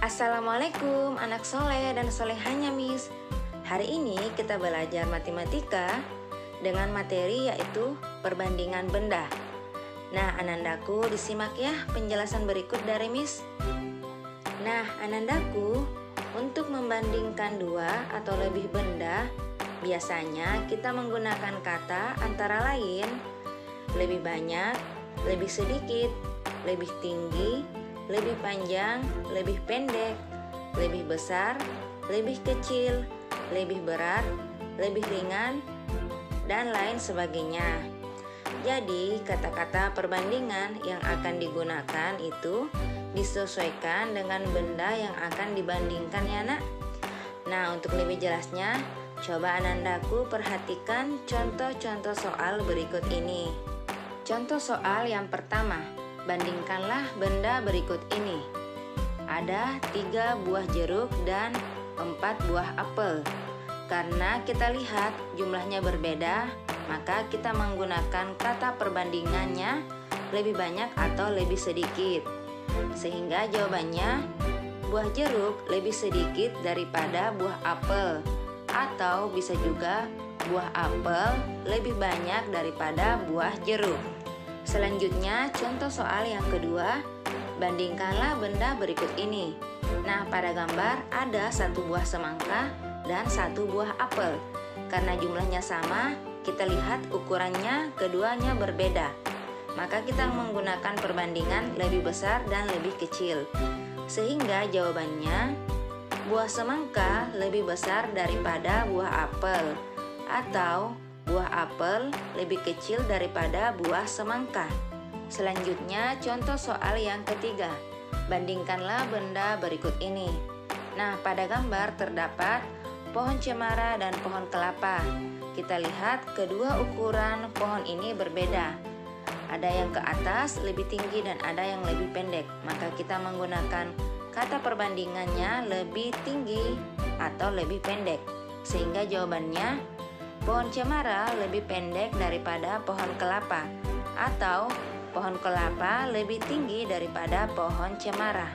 Assalamualaikum anak soleh dan solehanya Miss. Hari ini kita belajar matematika dengan materi yaitu perbandingan benda. Nah Anandaku, disimak ya penjelasan berikut dari Miss. Nah Anandaku, untuk membandingkan dua atau lebih benda, biasanya kita menggunakan kata antara lain lebih banyak, lebih sedikit, lebih tinggi, lebih panjang, lebih pendek, lebih besar, lebih kecil, lebih berat, lebih ringan, dan lain sebagainya. Jadi kata-kata perbandingan yang akan digunakan itu disesuaikan dengan benda yang akan dibandingkan ya nak. Nah untuk lebih jelasnya, coba Anandaku perhatikan contoh-contoh soal berikut ini. Contoh soal yang pertama, bandingkanlah benda berikut ini. Ada 3 buah jeruk dan 4 buah apel. Karena kita lihat jumlahnya berbeda, maka kita menggunakan kata perbandingannya lebih banyak atau lebih sedikit. Sehingga jawabannya buah jeruk lebih sedikit daripada buah apel, atau bisa juga buah apel lebih banyak daripada buah jeruk. Selanjutnya contoh soal yang kedua, bandingkanlah benda berikut ini. Nah pada gambar ada 1 buah semangka dan 1 buah apel. Karena jumlahnya sama, kita lihat ukurannya keduanya berbeda. Maka kita menggunakan perbandingan lebih besar dan lebih kecil. Sehingga jawabannya buah semangka lebih besar daripada buah apel, atau buah apel lebih kecil daripada buah semangka. Selanjutnya contoh soal yang ketiga, bandingkanlah benda berikut ini. Nah pada gambar terdapat pohon cemara dan pohon kelapa. Kita lihat kedua ukuran pohon ini berbeda. Ada yang ke atas lebih tinggi dan ada yang lebih pendek. Maka kita menggunakan kata perbandingannya lebih tinggi atau lebih pendek. Sehingga jawabannya pohon cemara lebih pendek daripada pohon kelapa, atau pohon kelapa lebih tinggi daripada pohon cemara.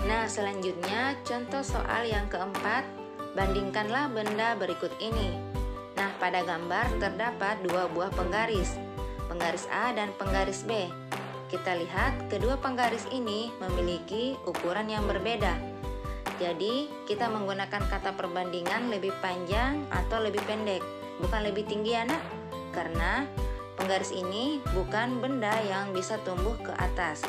Nah selanjutnya contoh soal yang keempat, bandingkanlah benda berikut ini. Nah pada gambar terdapat 2 buah penggaris, penggaris A dan penggaris B. Kita lihat kedua penggaris ini memiliki ukuran yang berbeda. Jadi kita menggunakan kata perbandingan lebih panjang atau lebih pendek, bukan lebih tinggi anak, karena penggaris ini bukan benda yang bisa tumbuh ke atas.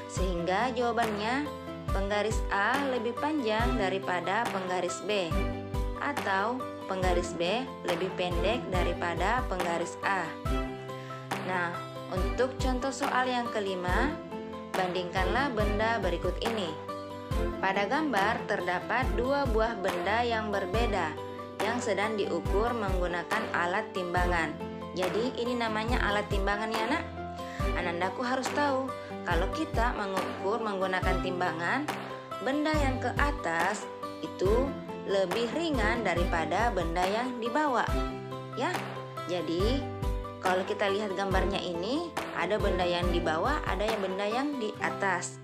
Sehingga jawabannya penggaris A lebih panjang daripada penggaris B, atau penggaris B lebih pendek daripada penggaris A. Nah untuk contoh soal yang kelima, bandingkanlah benda berikut ini. Pada gambar terdapat 2 buah benda yang berbeda yang sedang diukur menggunakan alat timbangan. Jadi ini namanya alat timbangan ya nak. Anandaku harus tahu kalau kita mengukur menggunakan timbangan, benda yang ke atas itu lebih ringan daripada benda yang di bawah. Ya. Jadi kalau kita lihat gambarnya ini, ada benda yang di bawah, ada yang benda yang di atas.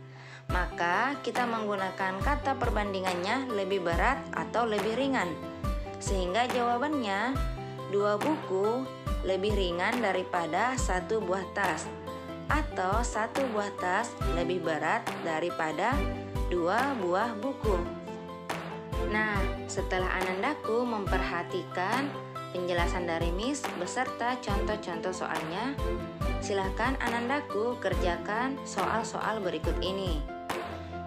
Maka kita menggunakan kata perbandingannya lebih berat atau lebih ringan. Sehingga jawabannya 2 buku lebih ringan daripada 1 buah tas, atau 1 buah tas lebih berat daripada 2 buah buku. Nah setelah Anandaku memperhatikan penjelasan dari Miss beserta contoh-contoh soalnya, silahkan Anandaku kerjakan soal-soal berikut ini.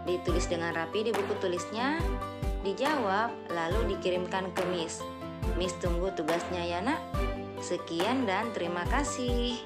Ditulis dengan rapi di buku tulisnya, dijawab lalu dikirimkan ke Miss. Miss tunggu tugasnya ya nak. Sekian dan terima kasih.